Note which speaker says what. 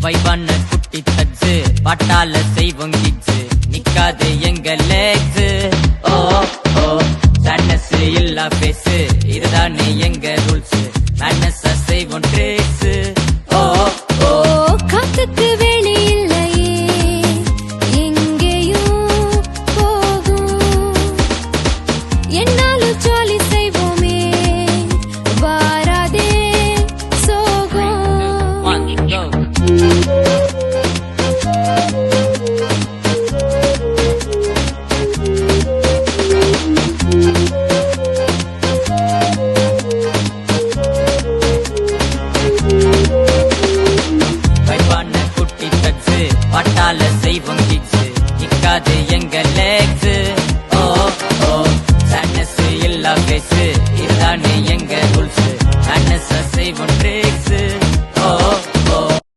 Speaker 1: வைவான குட்டி தச்சு பாட்டால செய்வோம் கிச்சு நிக்காது எங்க லெக்ஸ் ஓ ஓ சன்னஸ் இல்லா பேசு இதுதானே எங்க ரூல்ஸ் மேனஸ் செய்வோம் ட்ரிக்ஸ் ஓ ஓ
Speaker 2: காத்துக்கு வெளி இல்லையே எங்கேயும் போகும் என்னாலும் ஜாலி செய்வோமே வாராதே சோகம்
Speaker 1: வைவான குட்டி தச்சு பாட்டால செய்வோம் கிச்சு நிக்காது எங்க லெக்ஸ் ஓ ஓ சன்னஸ் இல்லா பேசு இதுதானே எங்க ரூல்ஸ் மேனஸ் செய்வோம் ட்ரிக்ஸ்